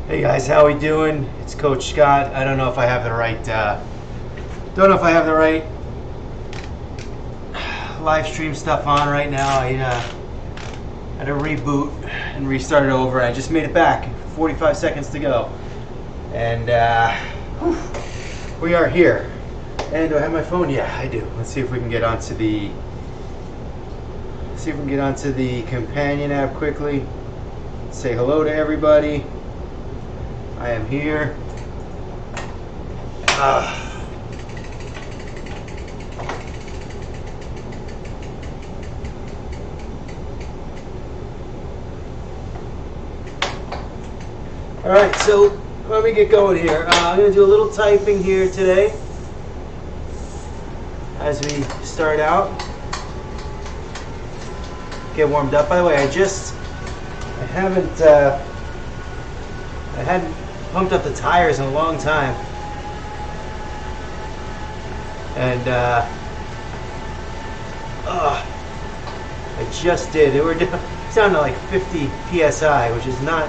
Hey guys, how we doing? It's Coach Scott. I don't know if I have the right live stream stuff on right now. I had to reboot and restart it over. I just made it back. 45 seconds to go, and we are here. And do I have my phone? Yeah, I do. Let's see if we can get onto the companion app quickly. Say hello to everybody. I am here. Alright, so let me get going here. I'm going to do a little typing here today as we start out. Get warmed up. By the way, I hadn't pumped up the tires in a long time, and I just did. They were down to like 50 psi, which is not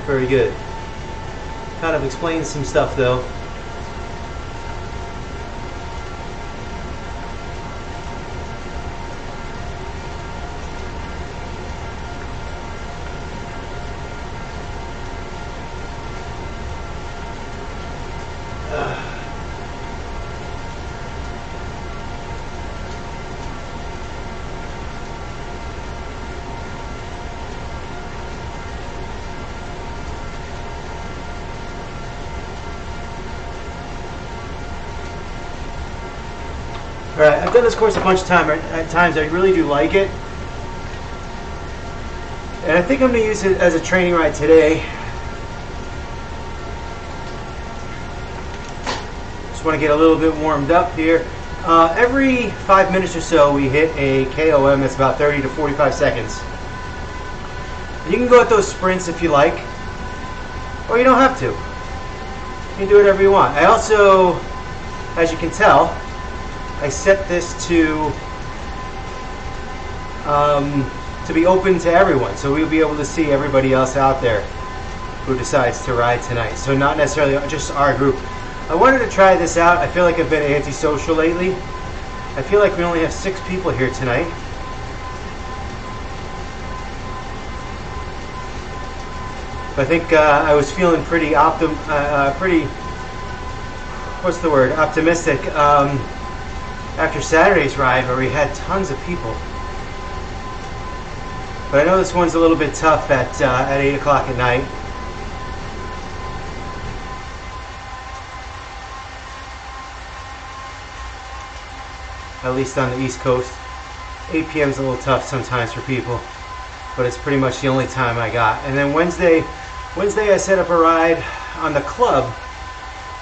very good. Kind of explains some stuff though. Alright, I've done this course a bunch of times. I really do like it. And I think I'm going to use it as a training ride today. Just want to get a little bit warmed up here. Every 5 minutes or so we hit a KOM that's about 30 to 45 seconds. You can go at those sprints if you like, or you don't have to. You can do whatever you want. I also, as you can tell, I set this to be open to everyone, so we'll be able to see everybody else out there who decides to ride tonight. So not necessarily just our group. I wanted to try this out. I feel like I've been antisocial lately. I feel like we only have 6 people here tonight. But I think I was feeling pretty optimistic after Saturday's ride, where we had tons of people. But I know this one's a little bit tough at 8 o'clock at night. At least on the East Coast. 8 p.m. is a little tough sometimes for people, but it's pretty much the only time I got. And then Wednesday I set up a ride on the club,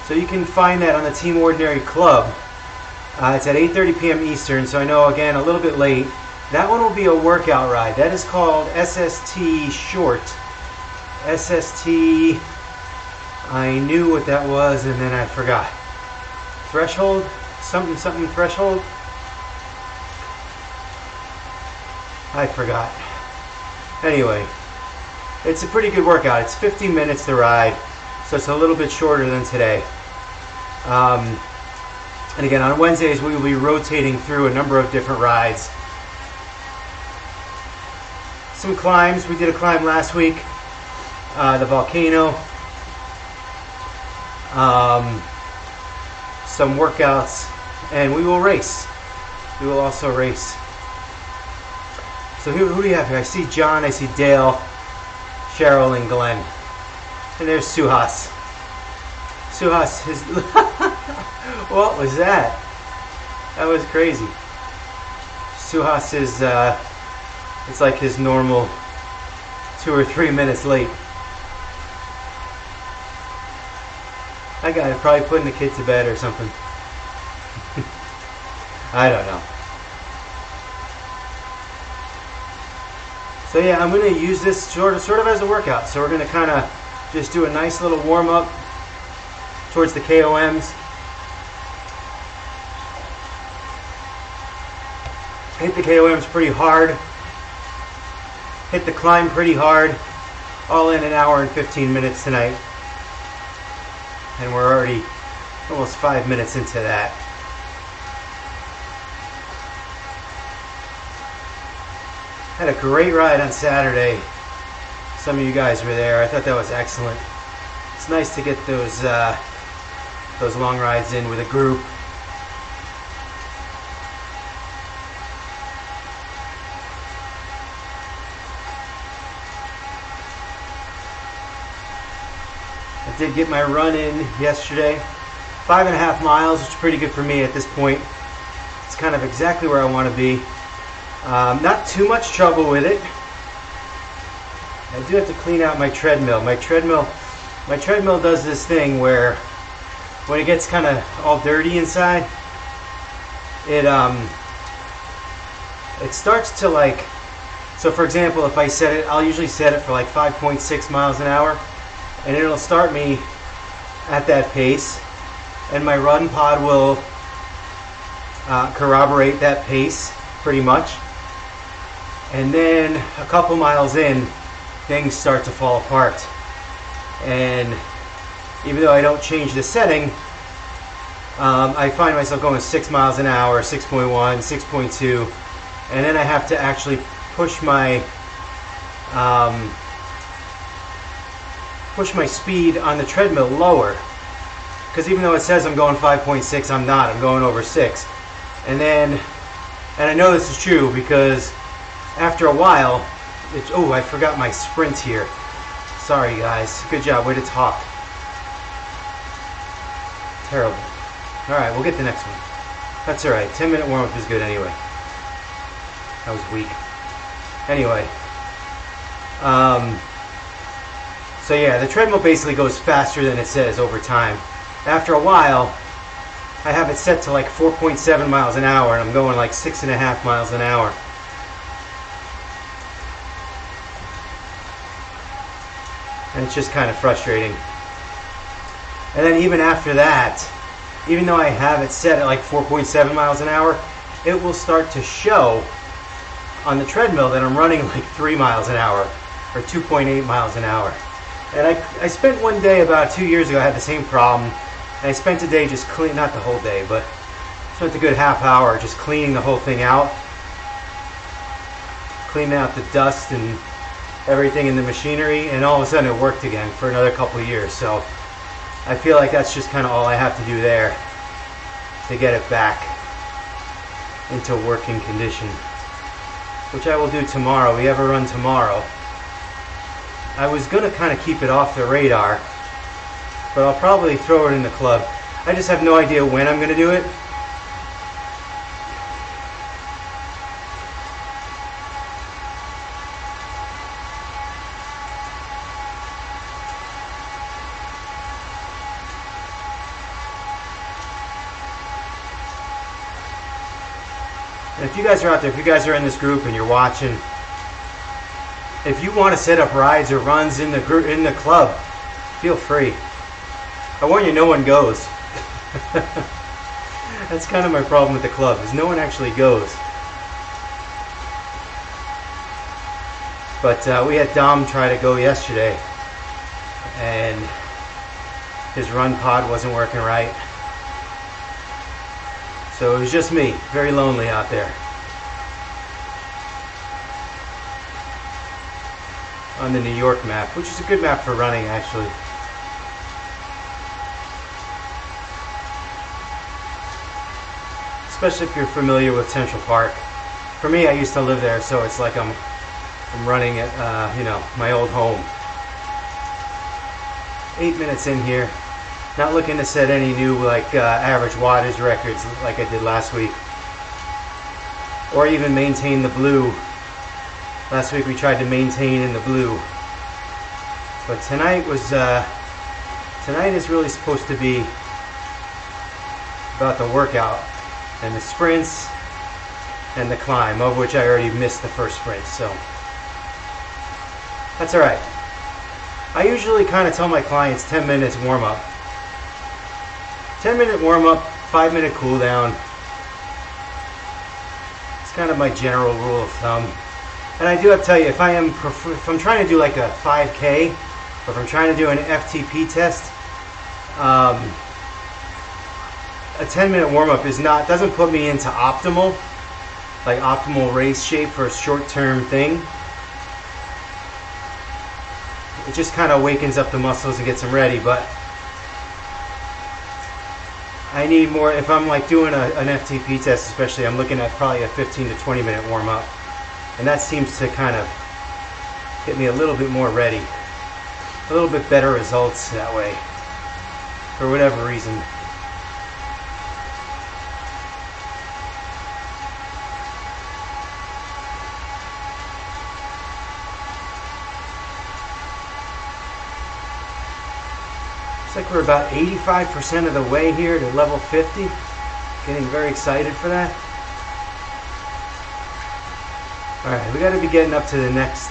so you can find that on the Team Ordinary Club. It's at 8:30 p.m. Eastern, so I know, again, a little bit late. That one will be a workout ride. That is called SST Short. SST, I knew what that was, and then I forgot. Threshold? Something threshold? I forgot. Anyway, it's a pretty good workout. It's 15 minutes to ride, so it's a little bit shorter than today. And again, on Wednesdays, we will be rotating through a number of different rides. Some climbs. We did a climb last week, the volcano. Some workouts, and we will race. We will also race. So who do you have here? I see John, I see Dale, Cheryl, and Glenn. And there's Suhas. Suhas is... What was that? That was crazy. Suhas is, it's like his normal 2 or 3 minutes late. That guy is probably putting the kid to bed or something. I don't know. So yeah, I'm going to use this sort of as a workout. So we're going to kind of just do a nice little warm up towards the KOMs. Hit the KOMs pretty hard. Hit the climb pretty hard. all in an hour and 15 minutes tonight. And we're already almost 5 minutes into that. Had a great ride on Saturday. Some of you guys were there. I thought that was excellent. It's nice to get those long rides in with a group. I did get my run in yesterday. 5.5 miles, which is pretty good for me at this point. It's kind of exactly where I want to be. Not too much trouble with it. I do have to clean out my treadmill. My treadmill does this thing where when it gets kind of all dirty inside, it starts to like, so for example, if I set it, I'll usually set it for like 5.6 miles an hour, and it'll start me at that pace, and my run pod will corroborate that pace pretty much. And then a couple miles in, things start to fall apart. And even though I don't change the setting, I find myself going 6 miles an hour, 6.1, 6.2, and then I have to actually push my speed on the treadmill lower, because even though it says I'm going 5.6, I'm not. I'm going over 6. And I know this is true because after a while, oh, I forgot my sprint here. Sorry guys, good job, way to talk. Terrible. Alright, we'll get the next one. That's alright, 10-minute warm-up is good anyway. That was weak. Anyway. So yeah, the treadmill basically goes faster than it says over time. After a while, I have it set to like 4.7 miles an hour, and I'm going like 6.5 miles an hour. And it's just kind of frustrating. And then even after that, even though I have it set at like 4.7 miles an hour, it will start to show on the treadmill that I'm running like 3 miles an hour or 2.8 miles an hour. And I spent one day about 2 years ago, I had the same problem. And I spent a day just cleaning, not the whole day, but spent a good half hour just cleaning the whole thing out. Cleaning out the dust and everything in the machinery, and all of a sudden it worked again for another couple of years. So I feel like that's just kind of all I have to do there to get it back into working condition, which I will do tomorrow. We have a run tomorrow. I was going to kind of keep it off the radar, but I'll probably throw it in the club. I just have no idea when I'm going to do it. And if you guys are out there, if you guys are in this group and you're watching, if you want to set up rides or runs in the group, in the club, feel free. I warn you, no one goes. That's kind of my problem with the club, is no one actually goes. But we had Dom try to go yesterday, and his run pod wasn't working right. So it was just me, very lonely out there. On the New York map, which is a good map for running actually. Especially if you're familiar with Central Park. For me, I used to live there, so it's like I'm running at you know, my old home. 8 minutes in here. Not looking to set any new like average wattage records like I did last week, or even maintain the blue. Last week we tried to maintain in the blue, but tonight is really supposed to be about the workout and the sprints and the climb, of which I already missed the first sprint, so that's alright. I usually kind of tell my clients 10 minutes warm up. 10-minute warm-up, 5-minute cool down. It's kind of my general rule of thumb. And I do have to tell you, if I'm trying to do like a 5K, or if I'm trying to do an FTP test, a 10-minute warm-up doesn't put me into optimal race shape for a short-term thing. It just kind of wakens up the muscles and gets them ready, but I need more. If I'm like doing an FTP test especially, I'm looking at probably a 15 to 20 minute warm-up, and that seems to kind of get me a little bit more ready, a little bit better results that way, for whatever reason. Looks like we're about 85% of the way here to level 50. Getting very excited for that. Alright, we got to be getting up to the next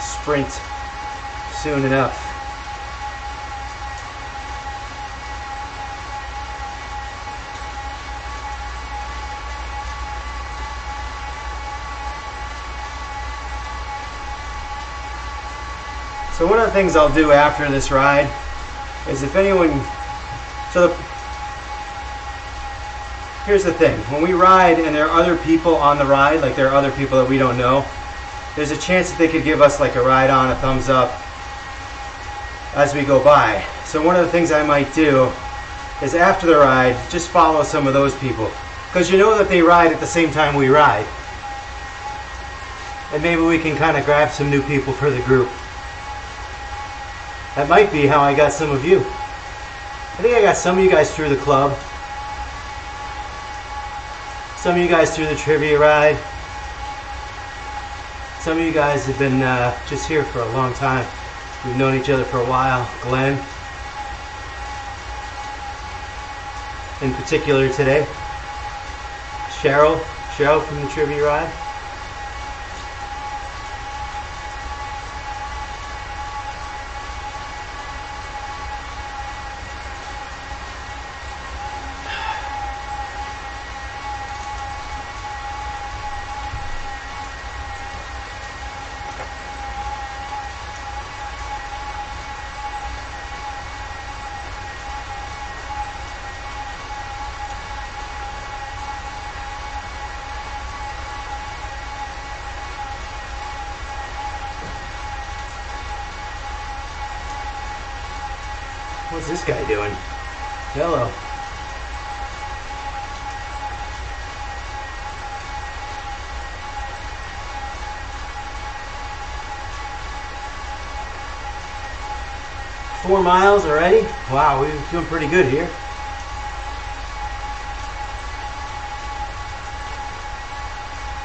sprint soon enough. So one of the things I'll do after this ride is if anyone, here's the thing, when we ride and there are other people on the ride, like there are other people that we don't know, there's a chance that they could give us like a ride on, a thumbs up as we go by. So one of the things I might do is after the ride, just follow some of those people, because you know that they ride at the same time we ride. And maybe we can kind of grab some new people for the group. That might be how I got some of you. I think I got some of you guys through the club. Some of you guys through the trivia ride. Some of you guys have been just here for a long time. We've known each other for a while. Glenn, in particular today. Cheryl from the trivia ride. What's this guy doing? Hello. Four miles already? Wow, we're doing pretty good here.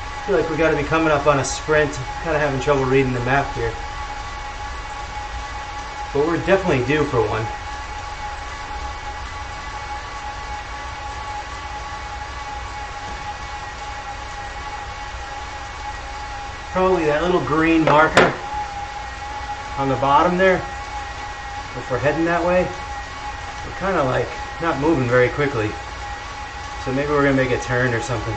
I feel like we got to be coming up on a sprint. Kind of having trouble reading the map here. But we're definitely due for one. Probably that little green marker on the bottom there. If we're heading that way, we're kind of like not moving very quickly. So maybe we're going to make a turn or something.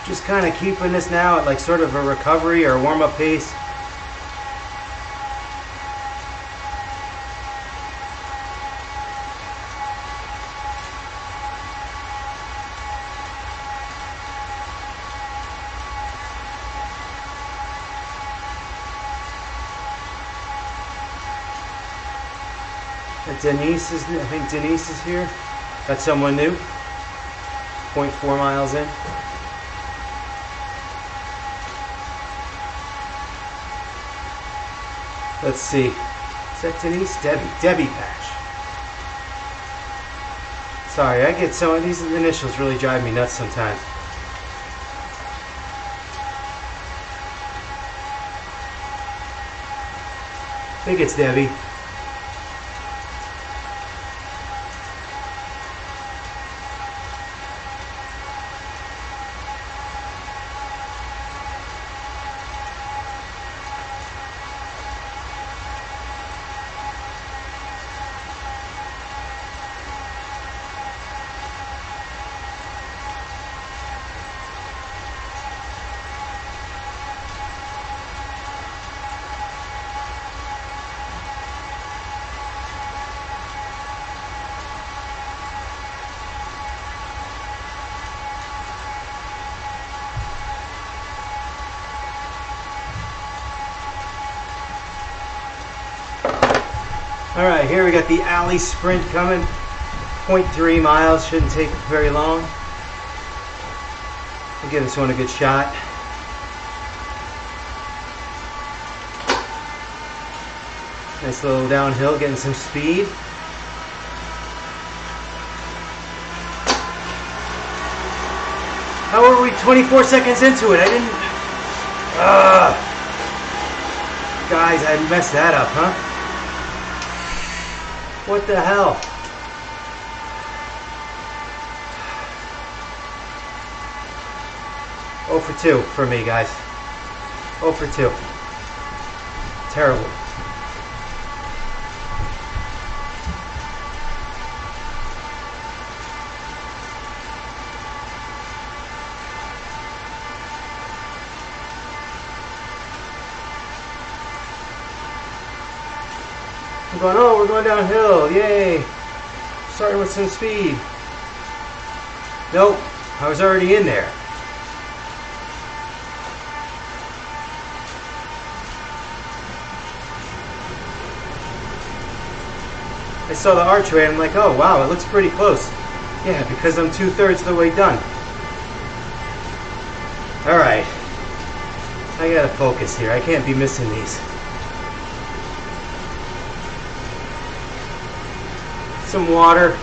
Just kind of keeping this now at like sort of a recovery or a warm-up pace. I think Denise is here. That's someone new. 0.4 miles in. Let's see. Is that Denise? Debbie Patch. Sorry, I get some of these initials really drive me nuts sometimes. I think it's Debbie. All right, here we got the alley sprint coming. 0.3 miles, shouldn't take very long. I'll give this one a good shot. Nice little downhill, getting some speed. How are we 24 seconds into it? I didn't... Guys, I messed that up, huh? What the hell? Oh for 2 for me, guys. 0 for 2. Terrible. I'm going, oh, we're going downhill, yay. Starting with some speed. Nope, I was already in there. I saw the archway and I'm like, oh wow, it looks pretty close. Yeah, because I'm 2/3 of the way done. Alright. I gotta focus here, I can't be missing these. Some water.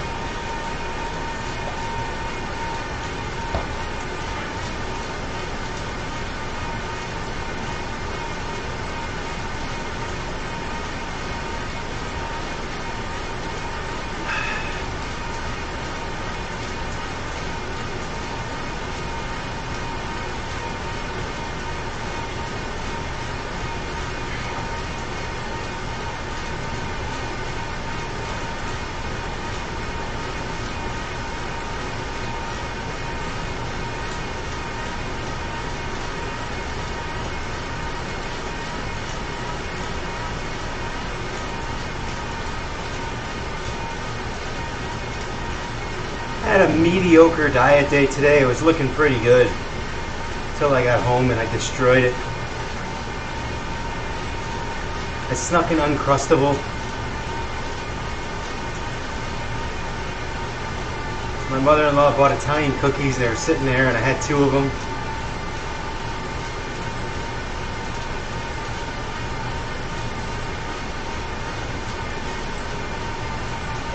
I had a mediocre diet day today. It was looking pretty good until I got home and I destroyed it. I snuck an Uncrustable. My mother-in-law bought Italian cookies. They were sitting there and I had 2 of them.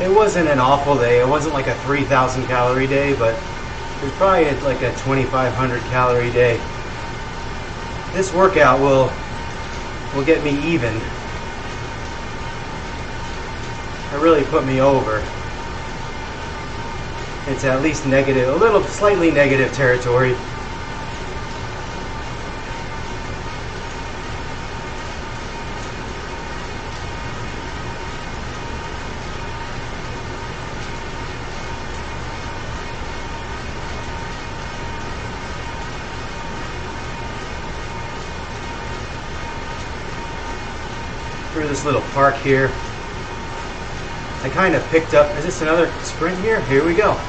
It wasn't an awful day. It wasn't like a 3,000 calorie day, but it was probably like a 2,500 calorie day. This workout will get me even. It really put me over. It's at least negative, a little slightly negative territory. Through this little park here. I kind of picked up, is this another sprint here? Here we go.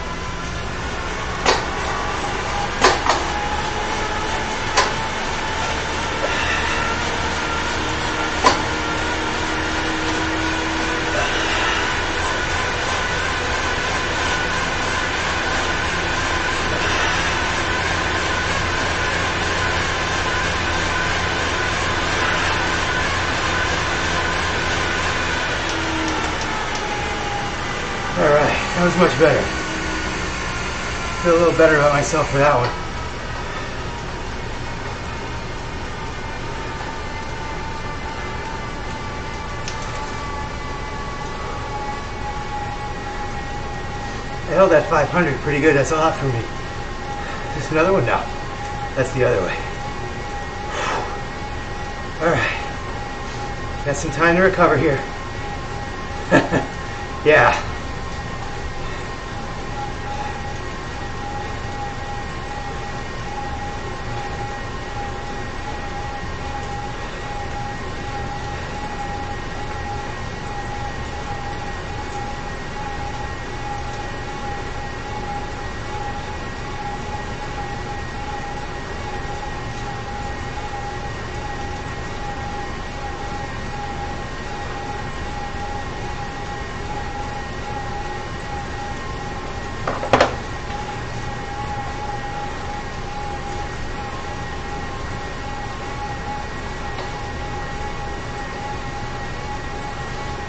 Alright, that was much better. Feel a little better about myself for that one. I held that 500 pretty good, that's a lot for me. Just another one? No, that's the other way. Alright, got some time to recover here. Yeah.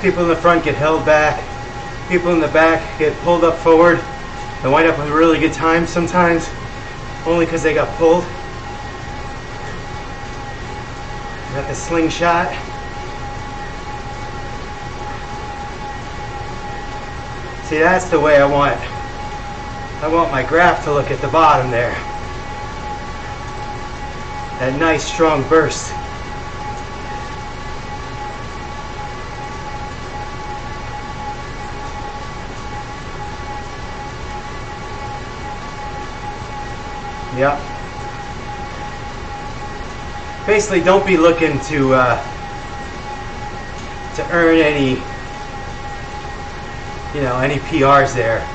People in the front get held back. People in the back get pulled up forward. They wind up with a really good time sometimes, only because they got pulled. Got the slingshot. See, that's the way I want. I want my graph to look at the bottom there. That nice strong burst. Yep. Basically, don't be looking to earn any, any PRs there.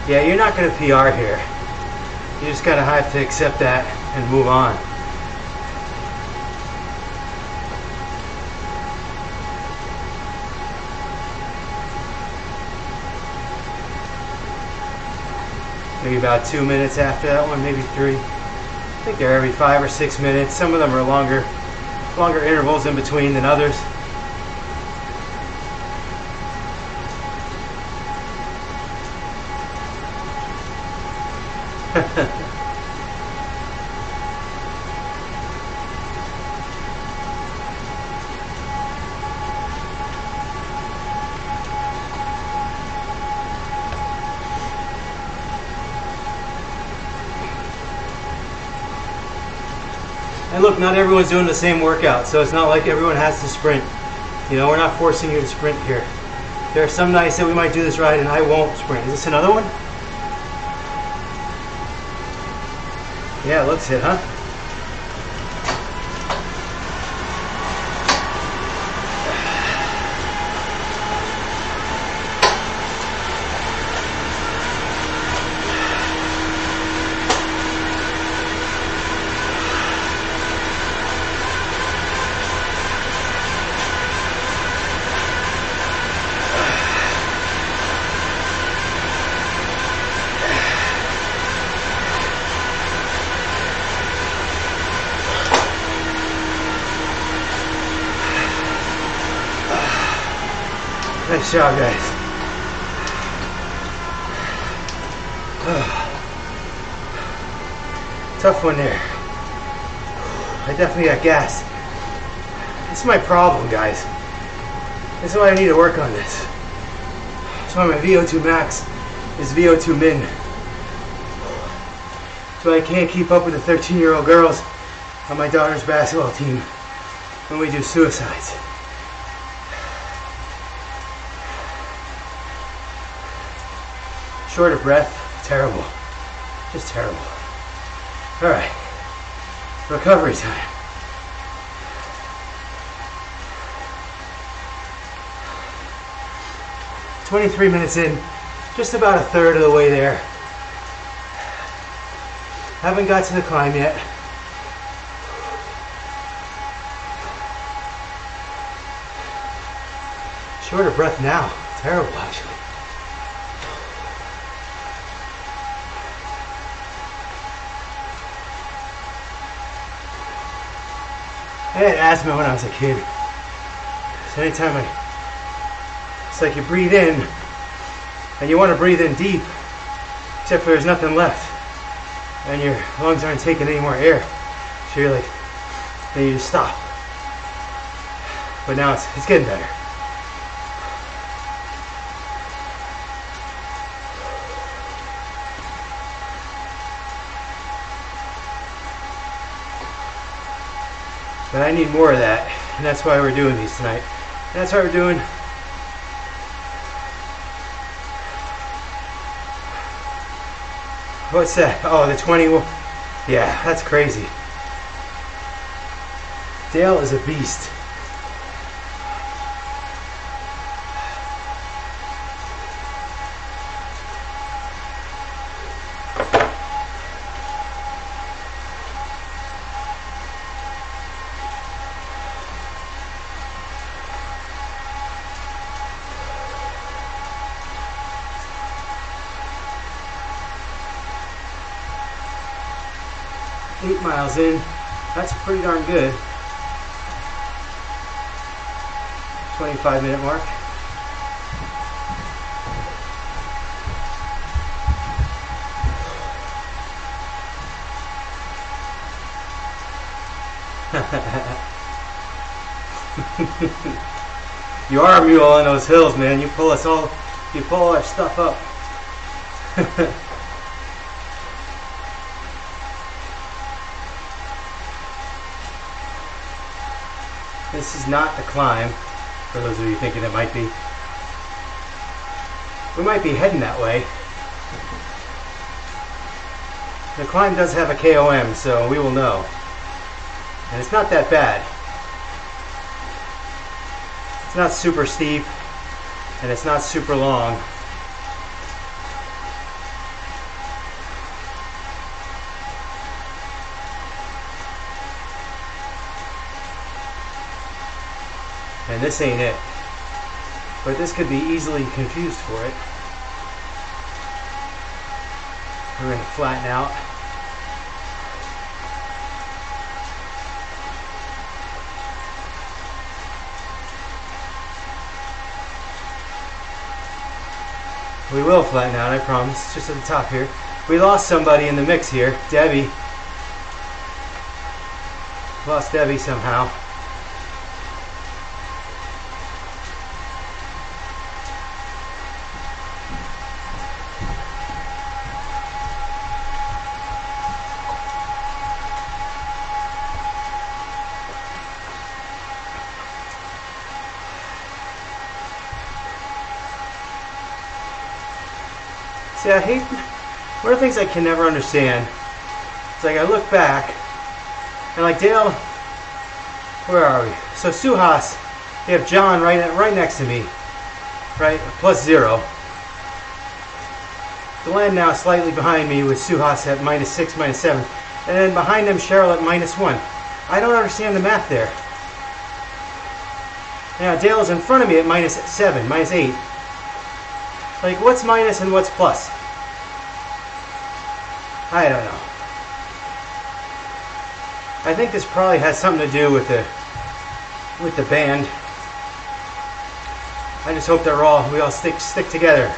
Yeah, you're not going to PR here. You just gotta have to accept that and move on. Maybe about 2 minutes after that one, maybe 3. I think they're every 5 or 6 minutes. Some of them are longer intervals in between than others. And look, not everyone's doing the same workout, so it's not like everyone has to sprint. We're not forcing you to sprint here. There are some nights that we might do this ride and I won't sprint. Is this another one? Yeah, it looks it, huh? Nice job, guys. Tough one there. I definitely got gas. This is my problem, guys. This is why I need to work on this. That's why my VO2 max is VO2 min. That's why I can't keep up with the 13-year-old girls on my daughter's basketball team when we do suicides. Short of breath, terrible. Just terrible. All right, recovery time. "23 minutes in, just about a third of the way there. Haven't got to the climb yet. Short of breath now, terrible actually. I had asthma when I was a kid. So anytime it's like you breathe in, and you want to breathe in deep, except for there's nothing left, and your lungs aren't taking any more air. So you're like, then you just stop. But now it's getting better. But I need more of that, and that's why we're doing these tonight. And that's why we're doing what's that? Oh, the 20. Yeah, that's crazy. Dale is a beast. 8 miles in. That's pretty darn good. 25-minute mark. You are a mule on those hills, man. You pull all our stuff up. This is not the climb, for those of you thinking it might be. We might be heading that way. The climb does have a KOM, so we will know. And it's not that bad. It's not super steep, and it's not super long. And this ain't it. But this could be easily confused for it. We're going to flatten out. We will flatten out, I promise. Just at the top here. We lost somebody in the mix here. Debbie. Lost Debbie somehow. See, I hate, one of the things I can never understand, it's like I look back, and like Dale, where are we? So Suhas, they have John right next to me, right, +0. Glenn now slightly behind me with Suhas at -6, -7, and then behind them Cheryl at -1. I don't understand the math there. Now Dale is in front of me at -7, -8. Like, what's minus and what's plus? I don't know. I think this probably has something to do with the band. I just hope that we all stick together.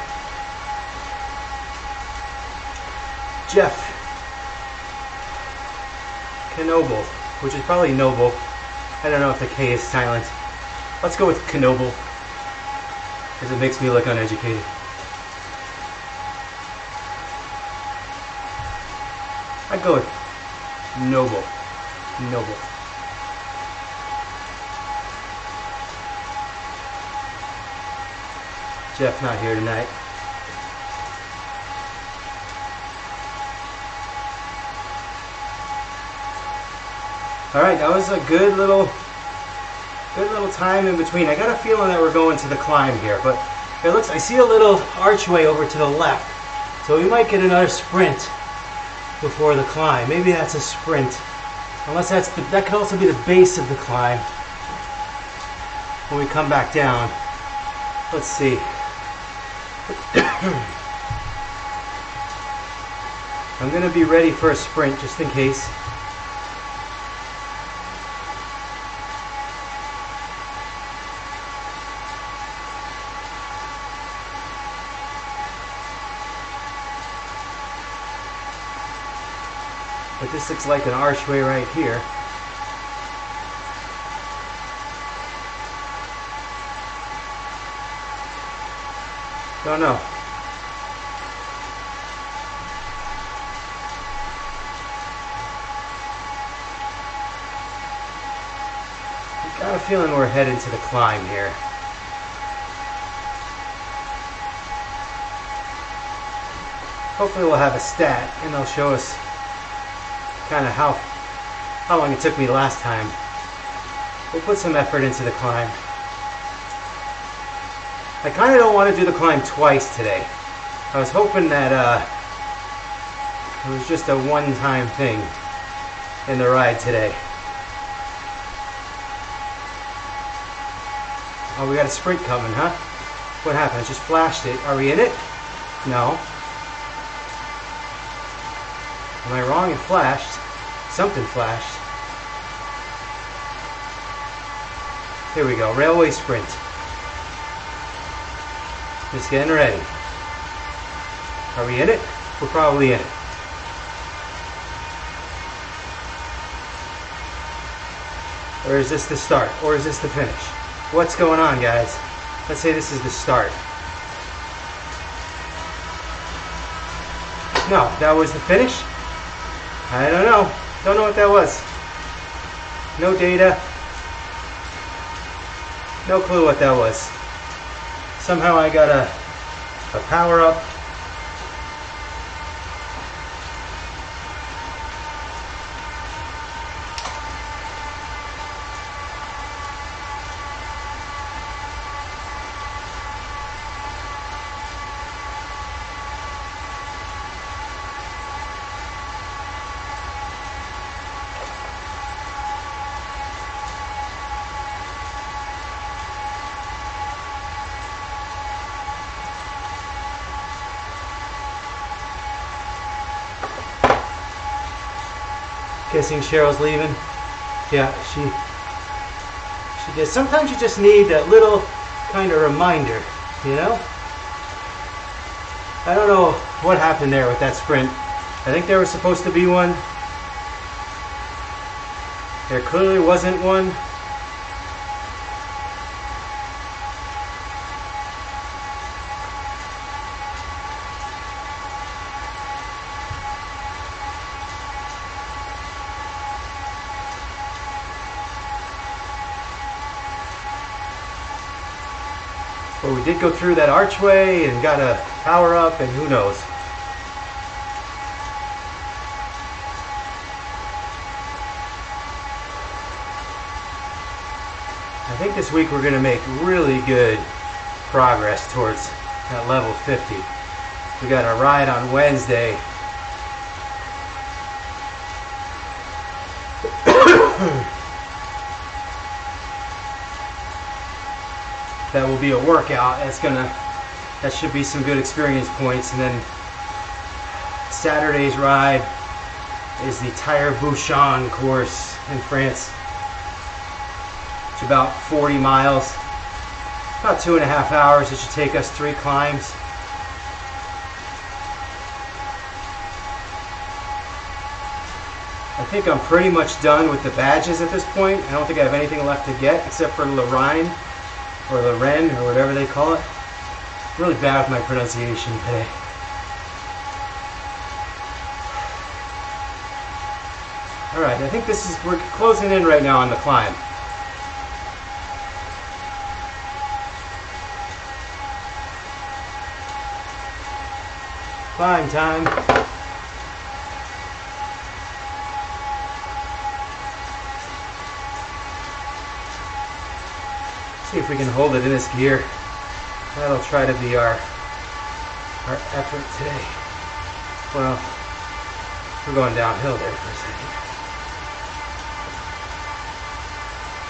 Jeff Knoble, which is probably Noble. I don't know if the K is silent. Let's go with Knoble, because it makes me look uneducated. I'd go with Noble. Noble. Jeff not here tonight. Alright, that was a good little time in between. I got a feeling that we're going to the climb here, but I see a little archway over to the left. So we might get another sprint before the climb. Maybe that's a sprint. Unless that could also be the base of the climb when we come back down. Let's see. I'm going to be ready for a sprint just in case. But this looks like an archway right here. Don't know. I've got a feeling we're headed to the climb here. Hopefully we'll have a stat and they'll show us kind of how long it took me last time. We'll put some effort into the climb. I kind of don't want to do the climb twice today. I was hoping that it was just a one-time thing in the ride today. Oh, we got a sprint coming, huh? What happened? I just flashed it. Are we in it? No. Am I wrong? It flashed. something flashed. Here we go, railway sprint. Just getting ready. Are we in it? We're probably in it. Or is this the start? Or is this the finish? What's going on, guys? Let's say this is the start. No, that was the finish? I don't know. Don't know what that was. No data. No clue what that was. Somehow I got a power up. Guessing Cheryl's leaving. Yeah, she did. Sometimes you just need that little kind of reminder, you know? I don't know what happened there with that sprint. I think there was supposed to be one. There clearly wasn't one. But we did go through that archway and got a power up, and who knows. I think this week we're going to make really good progress towards that level 50. We got a ride on Wednesday. That will be a workout. That should be some good experience points. And then Saturday's ride is the Tire-Bouchon course in France. It's about 40 miles, about 2.5 hours. It should take us 3 climbs. I think I'm pretty much done with the badges at this point. I don't think I have anything left to get except for Lorraine. Or Loren, or whatever they call it. I'm really bad with my pronunciation today. Alright, I think we're closing in right now on the climb. Climb time. See if we can hold it in this gear. That'll try to be our effort today. Well, we're going downhill there for a second.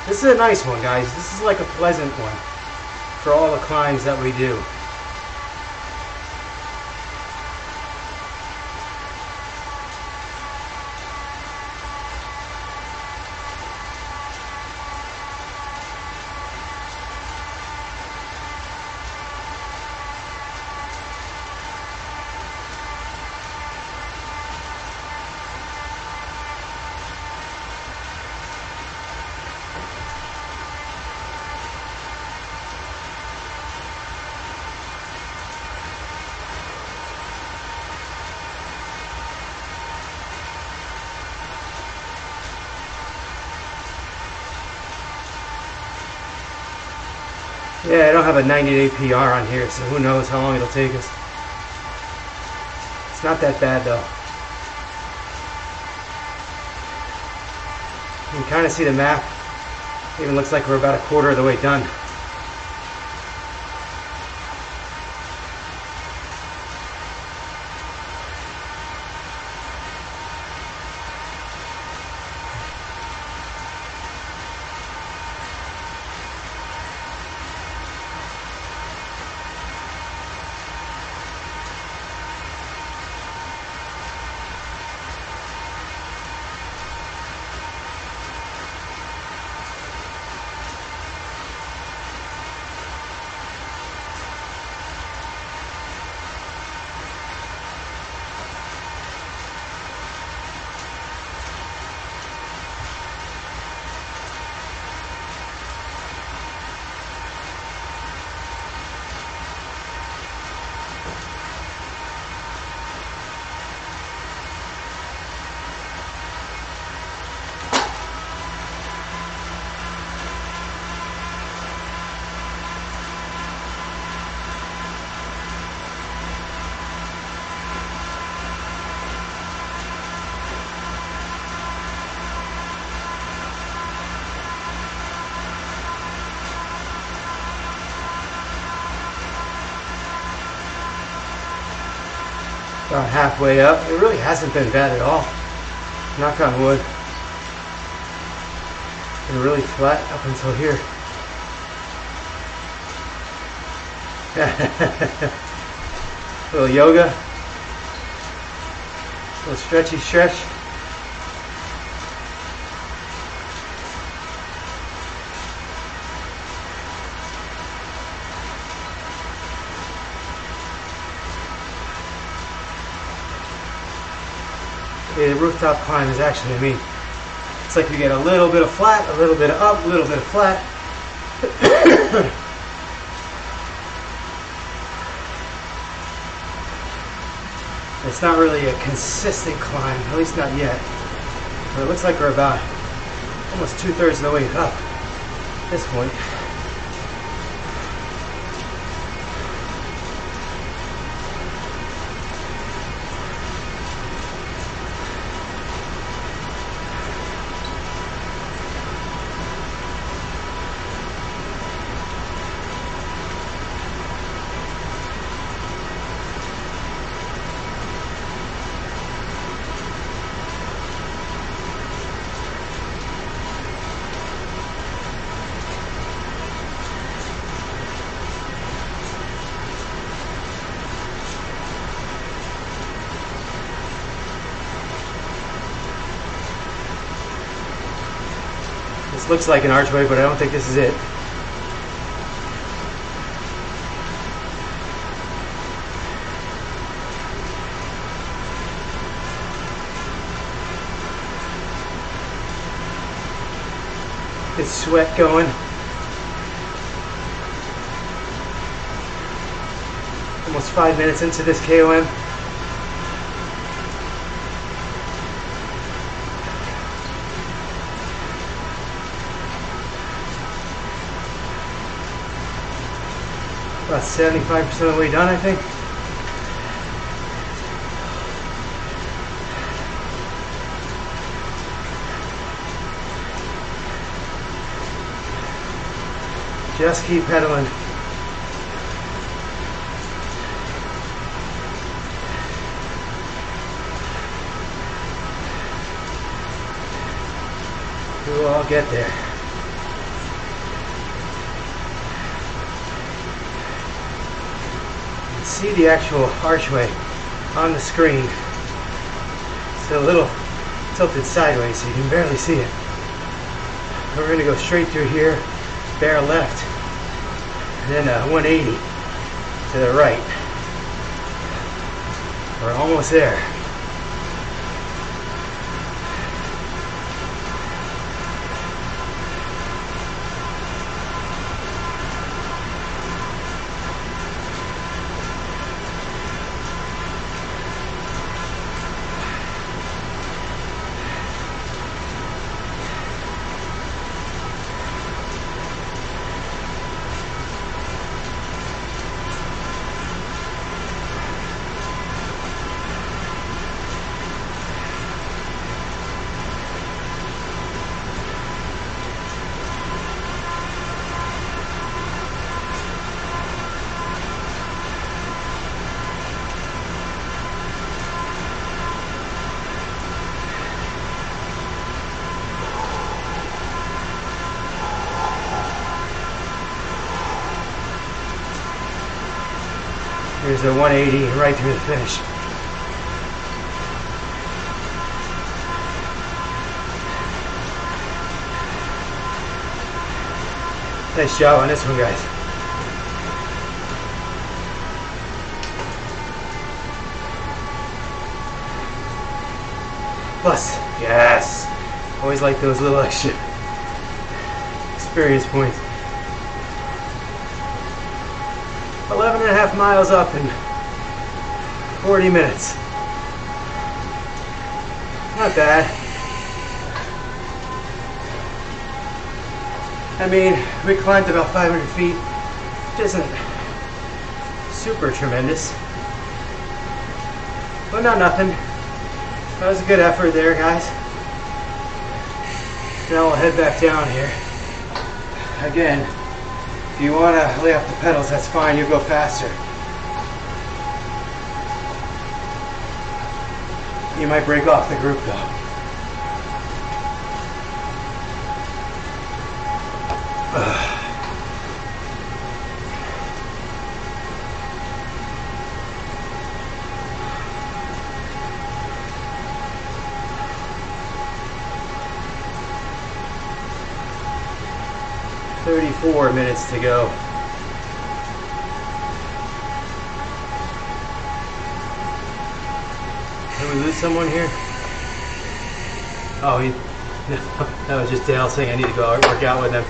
This is a nice one, guys. This is like a pleasant one for all the climbs that we do. Yeah, I don't have a 90-day PR on here, so who knows how long it'll take us. It's not that bad, though. You can kind of see the map. It even looks like we're about 1/4 of the way done. About halfway up. It really hasn't been bad at all. Knock on wood. Been really flat up until here. Little yoga. Little stretchy stretch. The rooftop climb is actually, I mean, it's like you get a little bit of flat, a little bit of up, a little bit of flat. It's not really a consistent climb, at least not yet. But it looks like we're about almost 2/3 of the way up at this point. This looks like an archway, but I don't think this is it. Get sweat going. Almost 5 minutes into this KOM. About 75% of the way done, I think. Just keep pedaling. We'll all get there. See the actual archway on the screen. It's a little tilted sideways, so you can barely see it. We're going to go straight through here, bear left, and then a 180 to the right. We're almost there. Here's a 180 right through the finish. Nice job on this one, guys. Plus, yes. Always like those little extra experience points. 11.5 miles up in 40 minutes. Not bad. I mean, we climbed about 500 feet, which isn't super tremendous, but not nothing. That was a good effort there, guys. Now we'll head back down here. Again, if you want to lay off the pedals, that's fine, you'll go faster. You might break off the group though. Ugh. "34 minutes to go." Did we lose someone here? Oh, that was just Dale saying I need to go work out with him.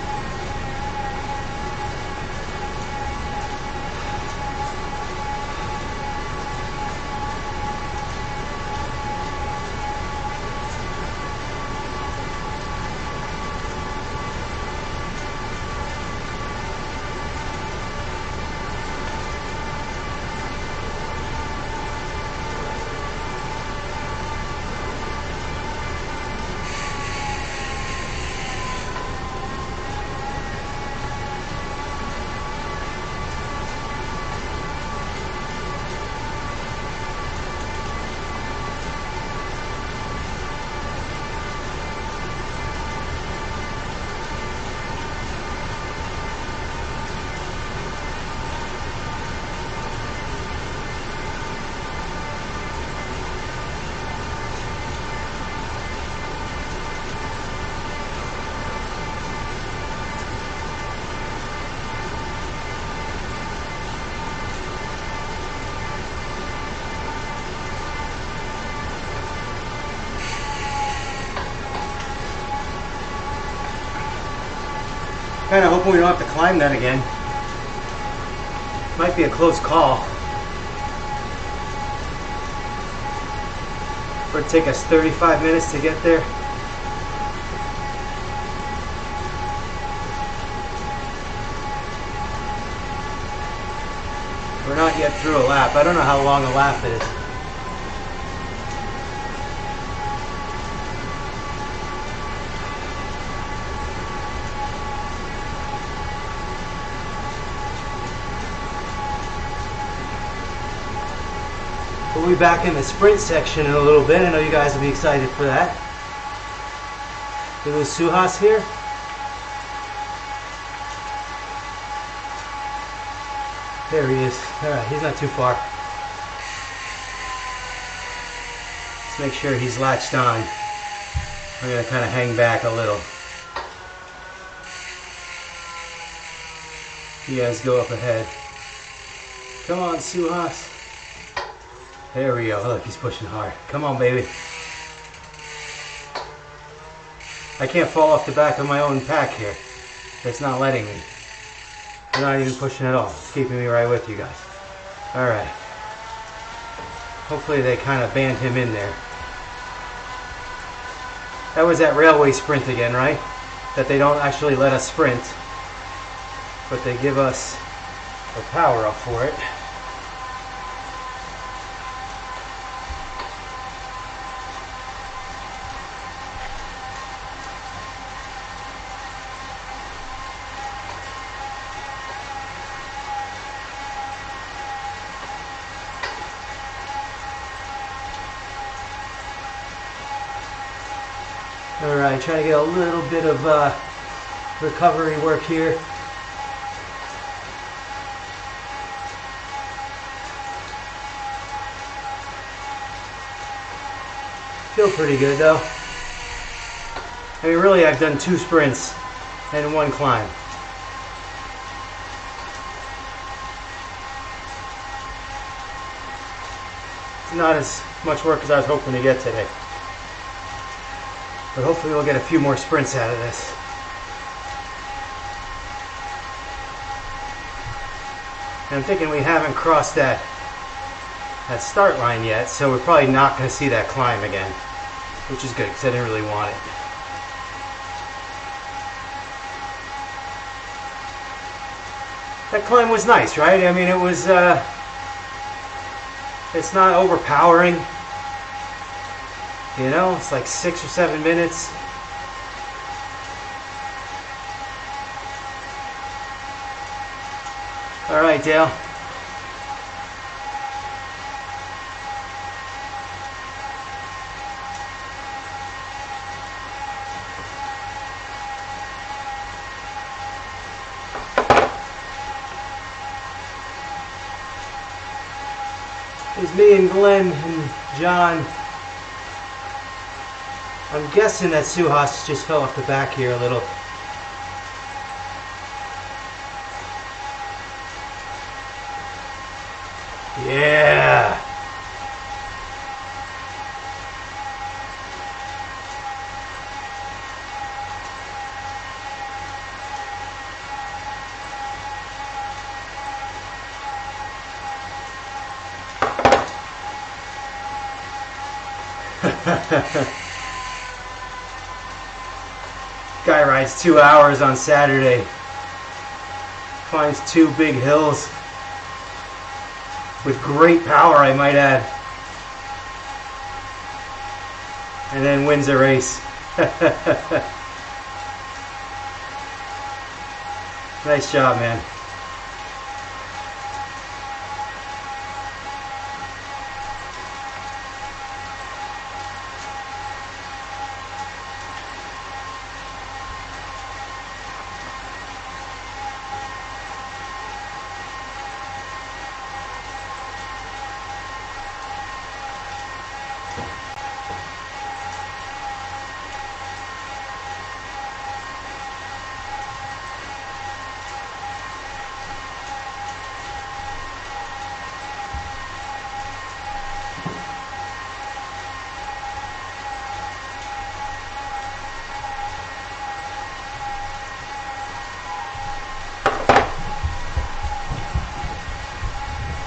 Kind of hoping we don't have to climb that again. Might be a close call. It'll take us 35 minutes to get there. We're not yet through a lap. I don't know how long a lap is. We'll be back in the sprint section in a little bit. I know you guys will be excited for that. Little Suhas here. There he is. Alright, he's not too far. Let's make sure he's latched on. I'm going to kind of hang back a little. You guys go up ahead. Come on, Suhas. There we go. Look, he's pushing hard. Come on, baby. I can't fall off the back of my own pack here. It's not letting me. I'm not even pushing at all. It's keeping me right with you guys. Alright. Hopefully they kind of banned him in there. That was that railway sprint again, right? That they don't actually let us sprint, but they give us a power up for it. Alright, trying to get a little bit of recovery work here. Feel pretty good though. I mean, really, I've done 2 sprints and 1 climb. It's not as much work as I was hoping to get today. But hopefully we'll get a few more sprints out of this. And I'm thinking we haven't crossed that start line yet, so we're probably not going to see that climb again, which is good because I didn't really want it. That climb was nice, right? I mean, it was, it's not overpowering. You know, it's like 6 or 7 minutes. All right, Dale. It's me and Glenn and John. I'm guessing that Suhas just fell off the back here a little. Yeah. Guy rides 2 hours on Saturday, climbs 2 big hills with great power, I might add, and then wins a race. Nice job, man.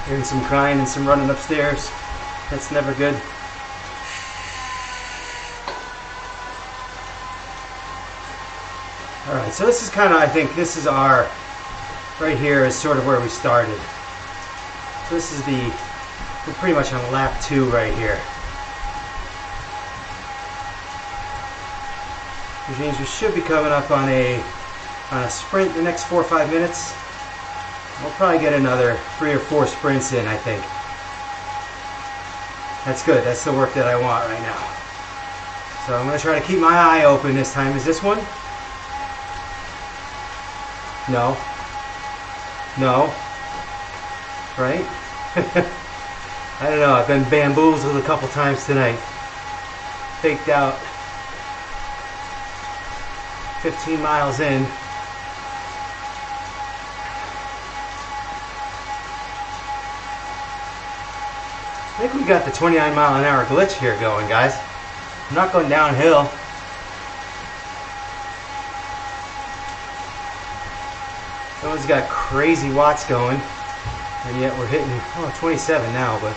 Hearing some crying and some running upstairs. That's never good. Alright, so this is kind of, I think, this is our, right here is sort of where we started. So this is we're pretty much on lap 2 right here. Which means we should be coming up on a sprint the next 4 or 5 minutes. We'll probably get another 3 or 4 sprints in, I think. That's good. That's the work that I want right now. So I'm going to try to keep my eye open this time. Is this one? No. No. Right? I don't know. I've been bamboozled a couple times tonight. Faked out 15 miles in. I think we got the 29-mile-an-hour glitch here going, guys. I'm not going downhill. Someone's got crazy watts going, and yet we're hitting 27 now, but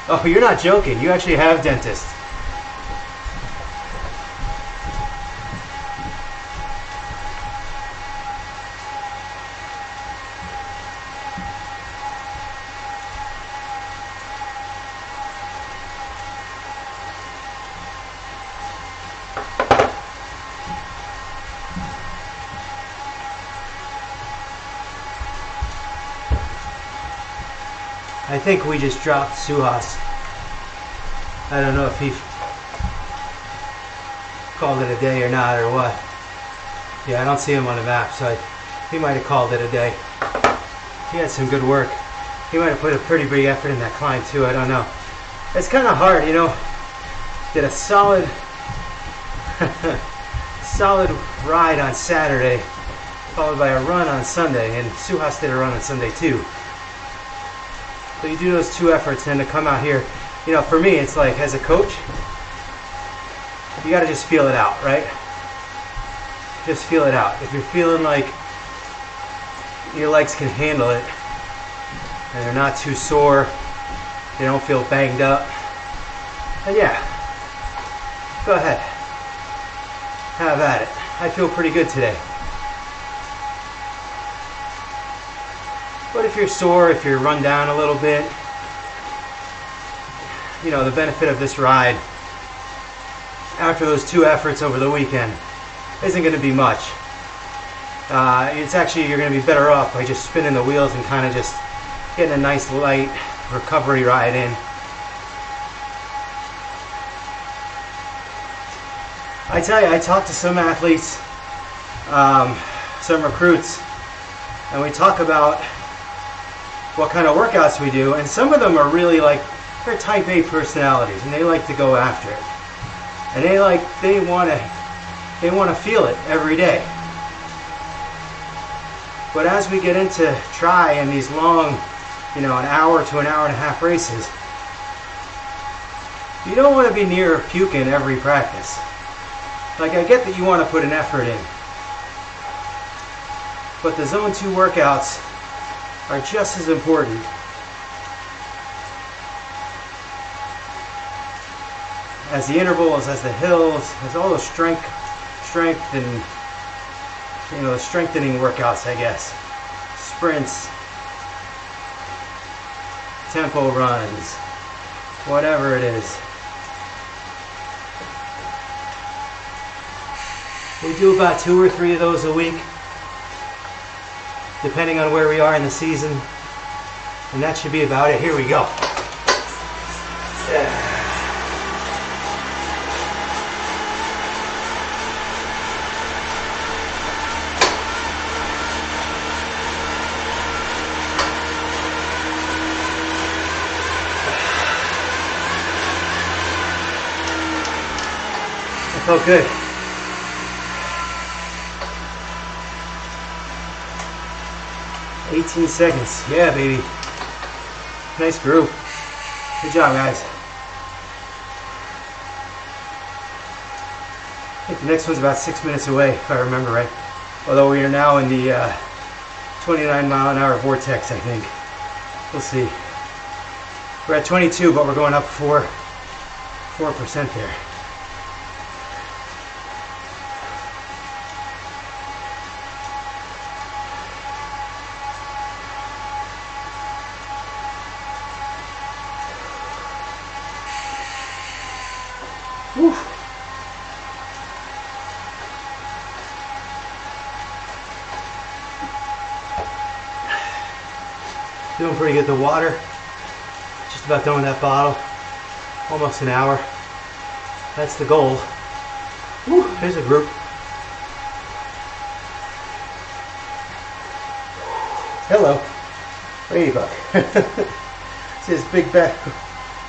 oh, you're not joking. You actually have dentists. I think we just dropped Suhas. I don't know if he called it a day or not or what. Yeah, I don't see him on the map, so he might have called it a day. He had some good work. He might have put a pretty big effort in that climb too, I don't know. It's kind of hard, you know. Did a solid solid ride on Saturday, followed by a run on Sunday, and Suhas did a run on Sunday too. So you do those 2 efforts, and to come out here, you know, for me, it's like, as a coach, you got to just feel it out, right? Just feel it out. If you're feeling like your legs can handle it, and they're not too sore, they don't feel banged up, then yeah, go ahead. Have at it. I feel pretty good today. But if you're sore, if you're run down a little bit, you know, the benefit of this ride after those 2 efforts over the weekend isn't going to be much. It's actually, you're going to be better off by just spinning the wheels and kind of just getting a nice light recovery ride in. I tell you, I talked to some athletes some recruits, and we talk about what kind of workouts we do, and some of them are really like, they're type A personalities, and they like to go after it, and they want to feel it every day. But as we get into try and these long, an hour to an hour and a half races, you don't want to be near puking every practice. Like, I get that you want to put an effort in, but the zone 2 workouts are just as important. As the intervals, as the hills, as all the strength and the strengthening workouts, I guess. Sprints, tempo runs, whatever it is. We do about 2 or 3 of those a week, depending on where we are in the season. And that should be about it. Here we go. Yeah. That felt good. "18 seconds. Yeah, baby. Nice group. Good job, guys. I think the next one's about 6 minutes away, if I remember right. Although we are now in the 29-mile-an-hour vortex, I think. We'll see. We're at 22, but we're going up 4% there. Whew. Doing pretty good. The water, just about done with that bottle. Almost an hour. That's the goal. Whew. There's a group. Hello, ladybug. See this big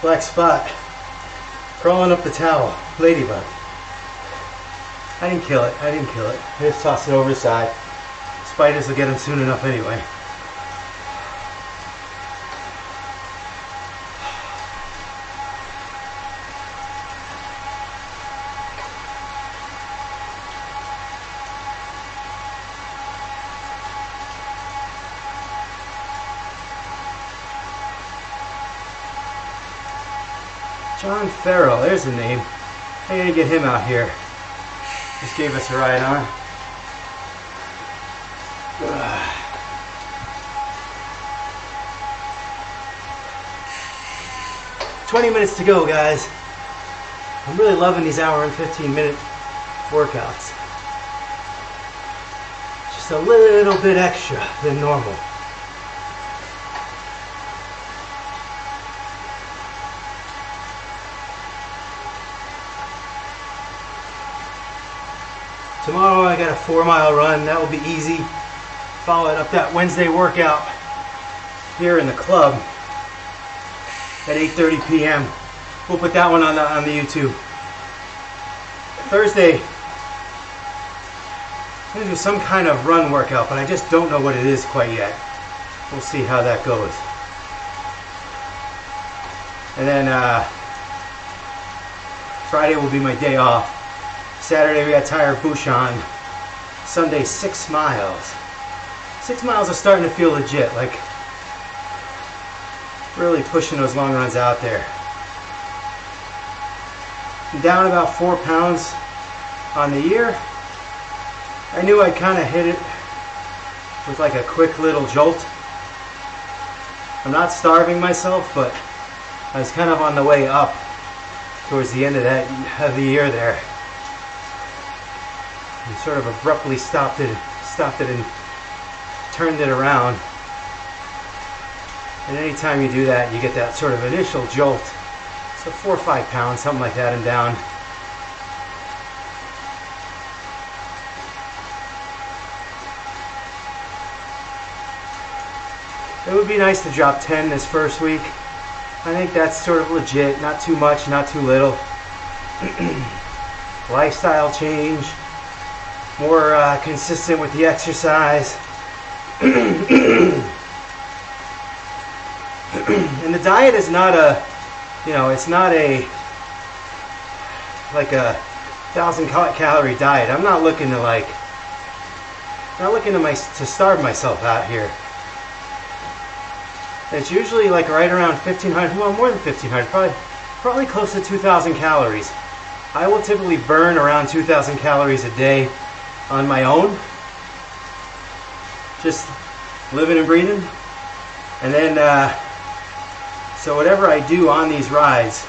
black spot crawling up the towel. Ladybug. I didn't kill it. I just tossed it over the side. Spiders will get them soon enough anyway. John Farrell, there's a name. I gotta get him out here. Just gave us a ride on. 20 minutes to go, guys. I'm really loving these hour and 15-minute workouts. Just a little bit extra than normal. Tomorrow I got a 4-mile run. That will be easy. Following up that Wednesday workout here in the club at 8:30 p.m. We'll put that one on the YouTube. Thursday, I'm going to do some kind of run workout, but I just don't know what it is quite yet. We'll see how that goes. And then Friday will be my day off. Saturday we got Tire Bouchon. Sunday 6 miles. 6 miles are starting to feel legit, like really pushing those long runs out there. I'm down about 4 pounds on the year. I knew I'd kind of hit it with like a quick little jolt. I'm not starving myself, but I was kind of on the way up towards the end of the year there. And sort of abruptly stopped it and turned it around. And anytime you do that, you get that sort of initial jolt. So 4 or 5 pounds, something like that, and down. It would be nice to drop 10 this first week. I think that's sort of legit. Not too much, not too little. Lifestyle change. More consistent with the exercise. And the diet is not a, it's not a, like a 1,000-calorie diet. I'm not looking to to starve myself out here. It's usually like right around 1,500, well, more than 1,500, probably close to 2,000 calories. I will typically burn around 2,000 calories a day on my own, just living and breathing. And then, so whatever I do on these rides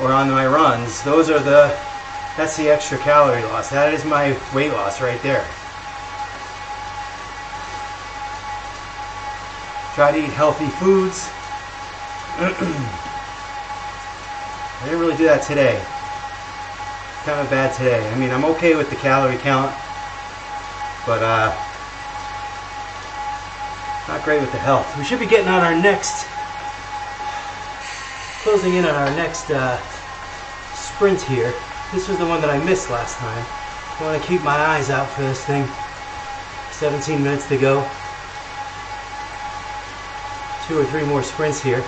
or on my runs, that's the extra calorie loss. That is my weight loss right there. Try to eat healthy foods. I didn't really do that today. Kind of bad today. I mean, I'm okay with the calorie count, but not great with the health. We should be getting on our next, closing in on our next sprint here. This was the one that I missed last time. I want to keep my eyes out for this thing. 17 minutes to go. 2 or 3 more sprints here.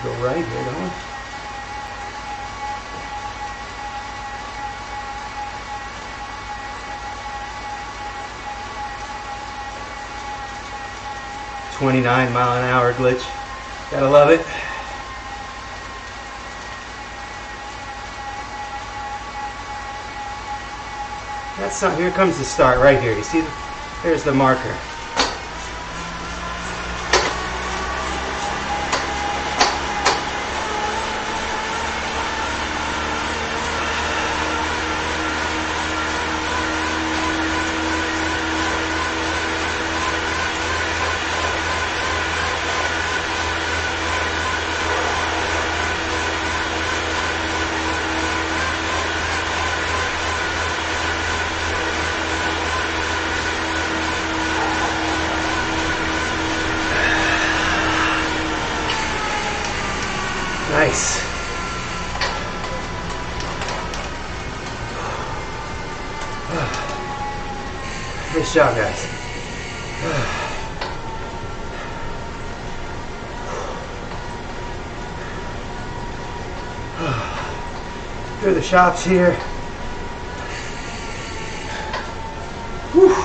Go right here, don't we? "29-mile-an-hour glitch. Gotta love it. That's not, here comes the start right here. You see, there's the marker. Nice. Nice job, guys. Through the shops here. Whew.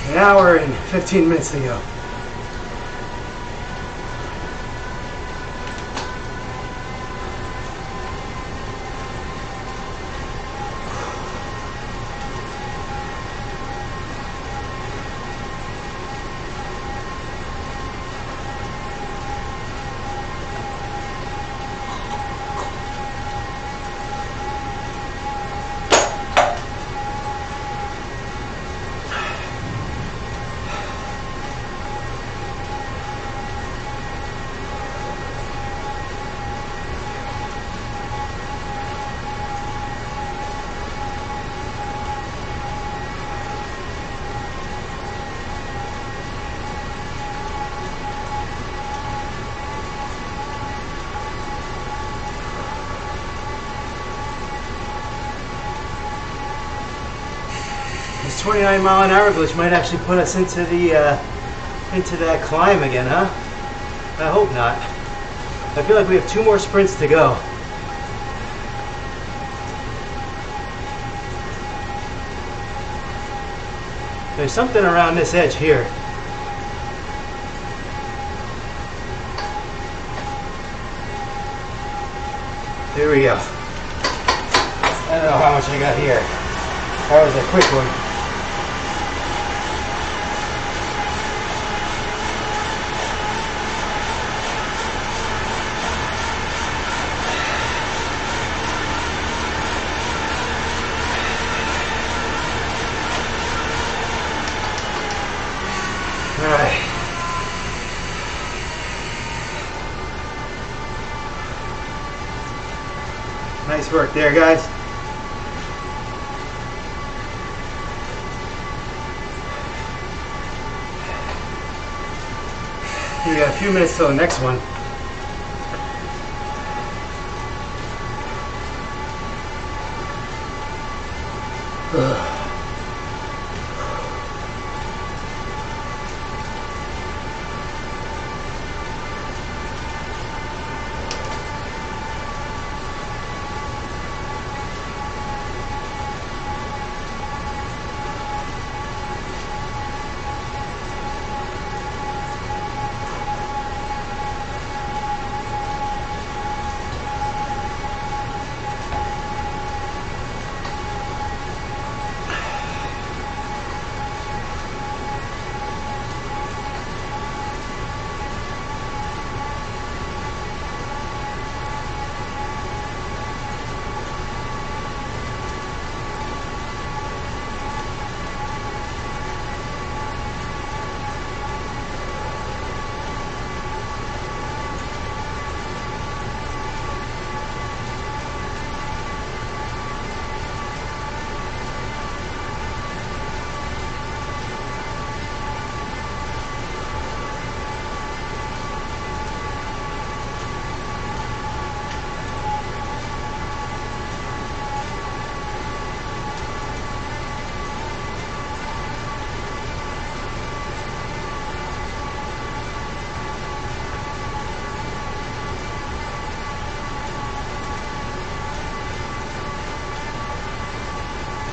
An hour and 15 minutes to go. This 29-mile-an-hour glitch might actually put us into that climb again, huh? I hope not. I feel like we have 2 more sprints to go. There's something around this edge here. Here we go. I don't know how much I got here. That was a quick one. All right. Nice work there, guys. We got a few minutes till the next one.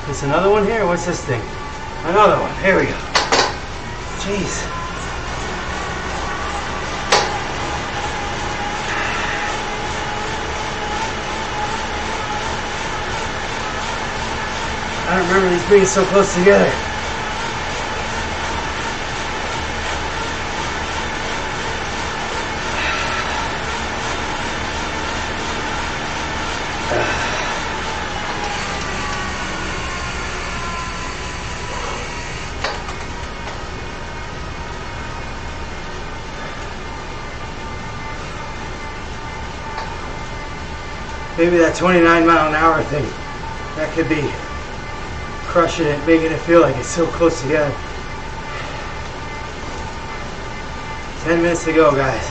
There's another one here? What's this thing? Another one. Here we go. Jeez. I don't remember these being so close together. Maybe that 29-mile-an-hour thing, that could be crushing it, making it feel like it's so close together. 10 minutes to go, guys.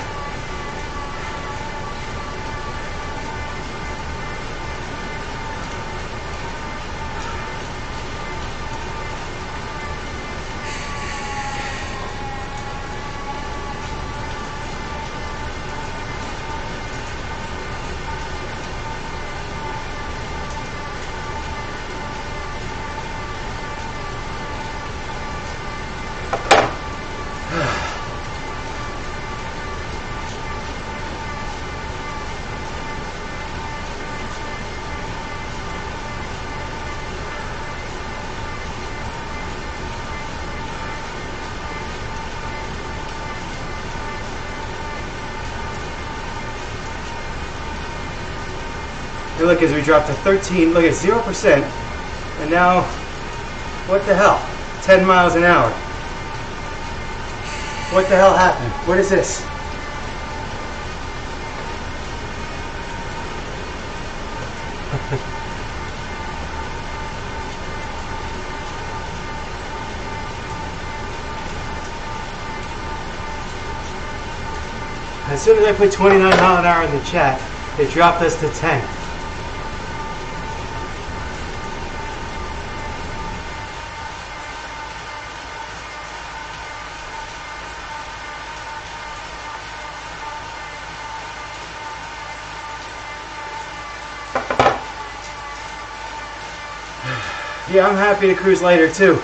And look, as we dropped to 13, look at 0%, and now, what the hell? 10 miles an hour. What the hell happened? What is this? As soon as I put 29 mile an hour in the chat, it dropped us to 10. Yeah, I'm happy to cruise lighter too.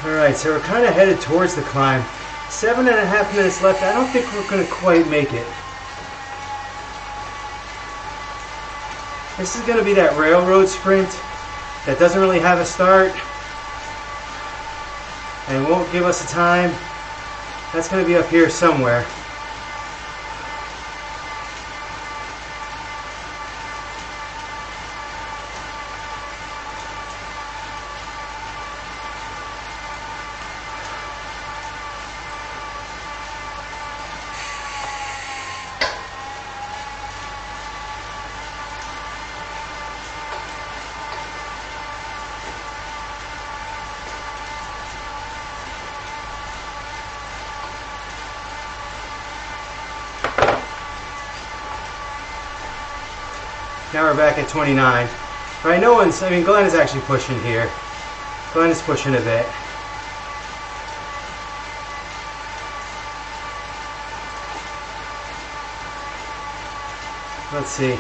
Alright, so we're kind of headed towards the climb. 7.5 minutes left. I don't think we're going to quite make it. This is going to be that railroad sprint that doesn't really have a start and won't give us a time. That's going to be up here somewhere. Now we're back at 29. Right, no one's, I mean, Glenn is actually pushing here. Glenn is pushing a bit. Let's see.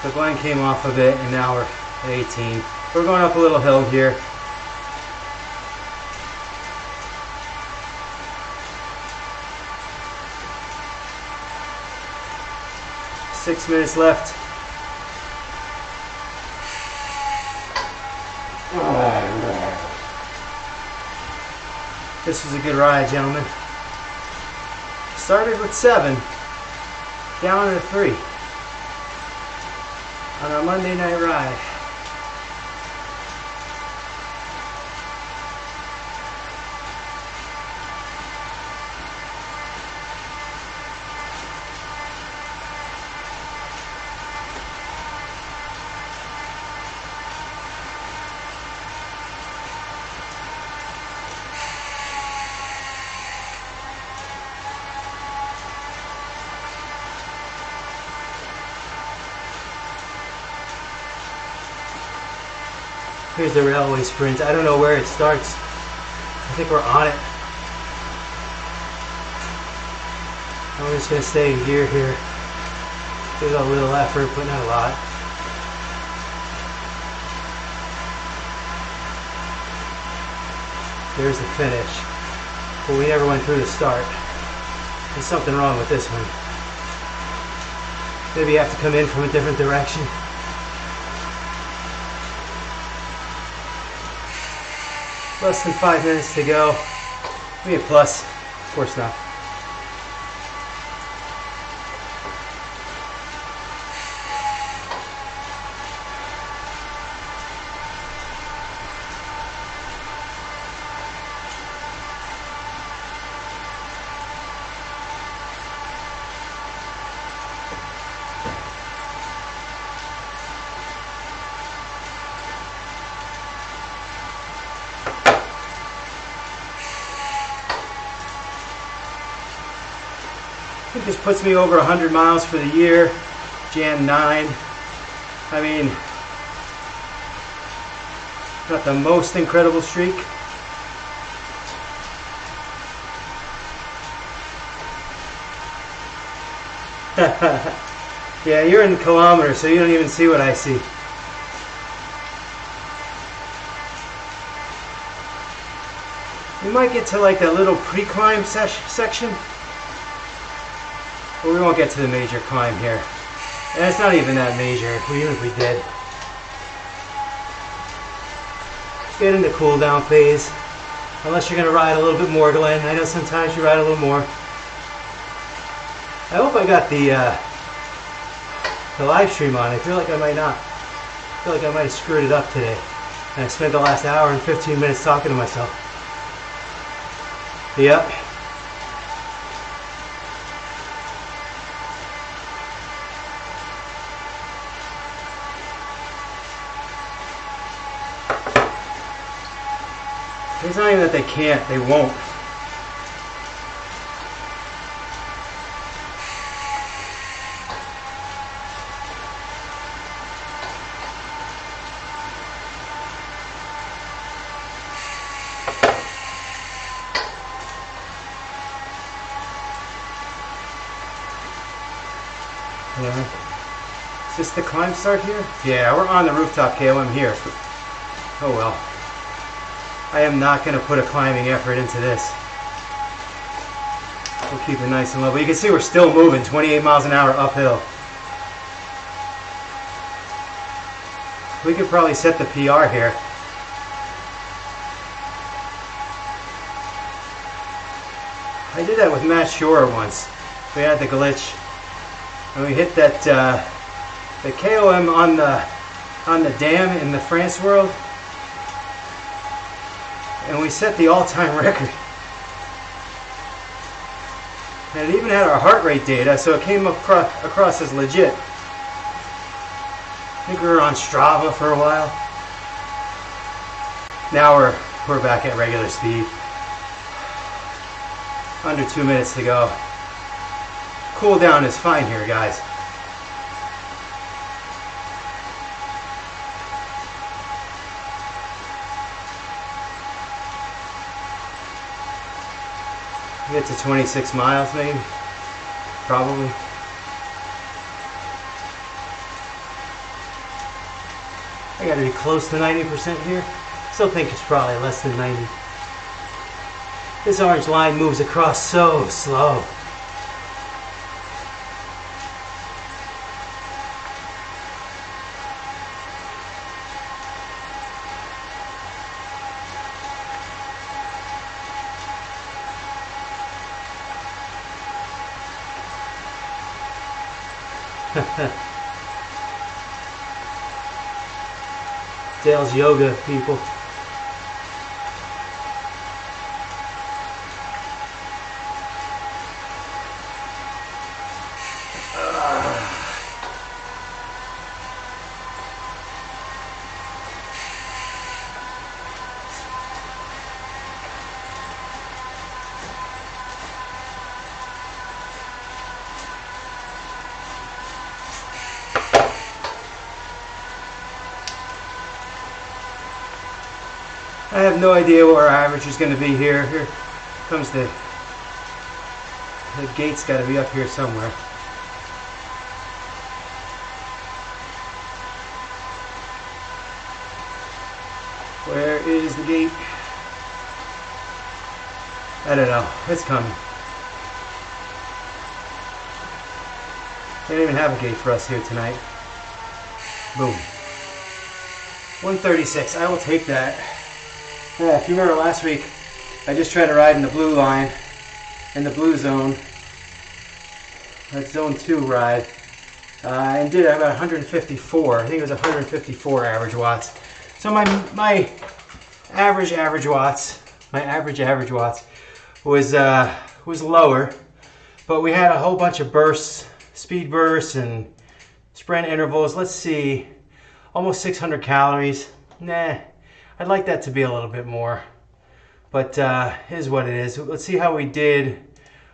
So Glenn came off a bit, and now we're at 18. We're going up a little hill here. Six minutes left. This was a good ride, gentlemen. Started with 7, down to 3 on our Monday night ride. Here's the railway sprint. I don't know where it starts. I think we're on it. I'm just going to stay in gear here. Give it a little effort, but not a lot. There's the finish. But we never went through the start. There's something wrong with this one. Maybe you have to come in from a different direction. Less than 5 minutes to go. Maybe a plus. Of course not. I think this puts me over 100 miles for the year, Jan 9. I mean, not the most incredible streak. Yeah, you're in kilometers, so you don't even see what I see. We might get to like that little pre-climb section. But we won't get to the major climb here. And it's not even that major, even if we did. Get in the cool down phase. Unless you're going to ride a little bit more, Glenn. I know sometimes you ride a little more. I hope I got the live stream on. I feel like I might not. I feel like I might have screwed it up today. And I spent the last hour and 15 minutes talking to myself. Yep. It's not even that they can't, they won't. Yeah. Is this the climb start here? Yeah, we're on the rooftop KOM here. Oh well. I am not going to put a climbing effort into this. We'll keep it nice and low. But you can see we're still moving 28 miles an hour uphill. We could probably set the PR here. I did that with Matt Shore once. We had the glitch, and we hit that the KOM on the dam in the France World, and we set the all-time record. And it even had our heart rate data, so it came across as legit. I think we were on Strava for a while. Now we're back at regular speed. Under 2 minutes to go. Cool down is fine here, guys. Get to 26 miles maybe, probably. I gotta be close to 90% here. Still think it's probably less than 90. This orange line moves across so slow. Dale's yoga, people. I have no idea what our average is going to be here. Here comes the gate's got to be up here somewhere. Where is the gate? I don't know. It's coming. They don't even have a gate for us here tonight. Boom. 136. I will take that. Yeah, if you remember last week, I just tried to ride in the blue line, in the blue zone. That's zone 2 ride. And did about 154. I think it was 154 average watts. So my average watts, was lower, but we had a whole bunch of bursts, speed bursts and sprint intervals. Let's see, almost 600 calories. Nah. I'd like that to be a little bit more, but it is what it is. Let's see how we did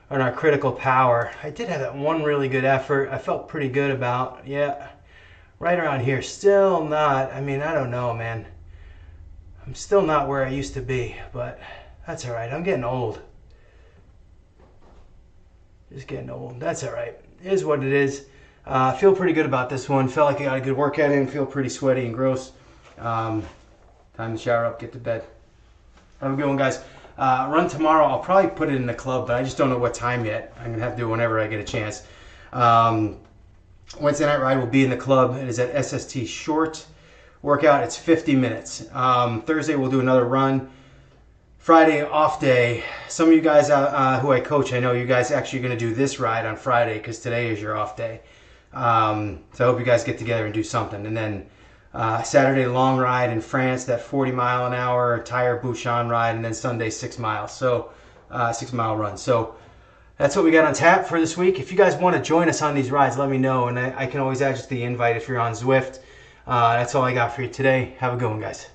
on our critical power. I did have that one really good effort. I felt pretty good about, yeah, right around here. Still not, I mean, I don't know, man. I'm still not where I used to be, but that's all right. I'm getting old. Just getting old. That's all right. It is what it is. I feel pretty good about this one. Felt like I got a good workout in. Feel pretty sweaty and gross. Time to shower up, get to bed. Have a good one, guys. Run tomorrow. I'll probably put it in the club, but I just don't know what time yet. I'm going to have to do it whenever I get a chance. Wednesday night ride will be in the club. It is at SST short workout. It's 50 minutes. Thursday we'll do another run. Friday, off day. Some of you guys who I coach, I know you guys actually are going to do this ride on Friday because today is your off day. So I hope you guys get together and do something. And then Saturday, long ride in France, that 40 mile an hour tire Bouchon ride, and then Sunday, 6 miles. So 6 mile run. So that's what we got on tap for this week. If you guys want to join us on these rides, let me know, and I can always add just the invite if you're on Zwift. That's all I got for you today. Have a good one, guys.